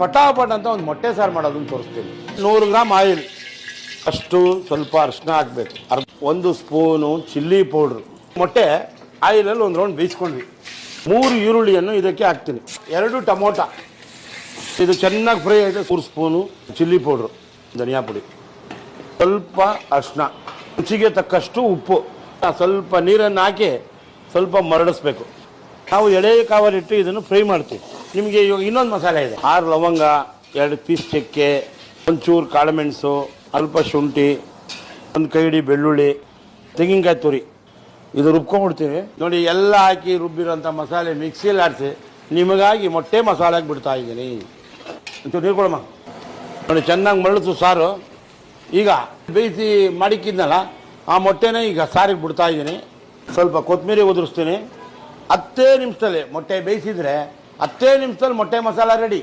ಪಟಾಪಟ್ ಅಂತ ಒಂದು ಮೊಟ್ಟೆ ಸಾರು ಮಾಡೋದನ್ನು ತೋರಿಸ್ತೀನಿ. 100 ಗ್ರಾಮ್ ಆಯಿಲ್, ಅಷ್ಟು ಸ್ವಲ್ಪ ಅರಿಶಿನ ಹಾಕಬೇಕು, 1 ಸ್ಪೂನು ಚಿಲ್ಲಿ ಪೌಡ್ರು. ಮೊಟ್ಟೆ ಆಯಿಲಲ್ಲಿ ಒಂದು ರೌಂಡ್ ಬೇಯಿಸ್ಕೊಂಡ್ವಿ. 3 ಈರುಳ್ಳಿಯನ್ನು ಇದಕ್ಕೆ ಹಾಕ್ತೀನಿ, 2 ಟೊಮೊಟೊ. ಇದು ಚೆನ್ನಾಗಿ ಫ್ರೈ ಆಯಿತು. 3 ಸ್ಪೂನು ಚಿಲ್ಲಿ ಪೌಡ್ರು, ಧನಿಯಾ ಪುಡಿ, ಸ್ವಲ್ಪ ಅರಿಶಿನ, ರುಚಿಗೆ ತಕ್ಕಷ್ಟು ಉಪ್ಪು, ಸ್ವಲ್ಪ ನೀರನ್ನು ಹಾಕಿ ಸ್ವಲ್ಪ ಮರಡಿಸ್ಬೇಕು. ನಾವು ಎಳೆ ಕಾವಲಿಟ್ಟು ಇದನ್ನು ಫ್ರೈ ಮಾಡ್ತೀವಿ. ನಿಮಗೆ ಇವಾಗ ಇನ್ನೊಂದು ಮಸಾಲೆ ಇದೆ. 6 ಲವಂಗ, 2 ಪೀಸ್ ಚಕ್ಕೆ, ಒಂಚೂರು ಕಾಳುಮೆಣಸು, ಸ್ವಲ್ಪ ಶುಂಠಿ, 1 ಕೈ ಹಿಡಿ ಬೆಳ್ಳುಳ್ಳಿ, ತೆಂಗಿನಕಾಯಿ ತುರಿ, ಇದು ರುಬ್ಕೊಂಡ್ಬಿಡ್ತೀವಿ. ನೋಡಿ, ಎಲ್ಲ ಹಾಕಿ ರುಬ್ಬಿರೋಂಥ ಮಸಾಲೆ ಮಿಕ್ಸಿಯಲ್ಲಿ ಆಡಿಸಿ ನಿಮಗಾಗಿ ಮೊಟ್ಟೆ ಮಸಾಲೆಗೆ ಬಿಡ್ತಾ ಇದ್ದೀನಿ. ಒಂಚೂರು ನೀರು ಕೊಡಮ್ಮ. ನೋಡಿ, ಚೆನ್ನಾಗಿ ಮರಳಿಸು ಸಾರು. ಈಗ ಬೇಯಿಸಿ ಮಾಡಿಕ್ಕಿದ್ನಲ್ಲ ಆ ಮೊಟ್ಟೆನೇ ಈಗ ಸಾರಿಗೆ ಬಿಡ್ತಾ ಇದ್ದೀನಿ. ಸ್ವಲ್ಪ ಕೊತ್ತಂಬರಿ ಉದುರಿಸ್ತೀನಿ. 10 ನಿಮಿಷದಲ್ಲಿ ಮೊಟ್ಟೆ ಬೇಯಿಸಿದರೆ 10 ನಿಮಿಷದಲ್ಲಿ ಮೊಟ್ಟೆ ಮಸಾಲ ರೆಡಿ.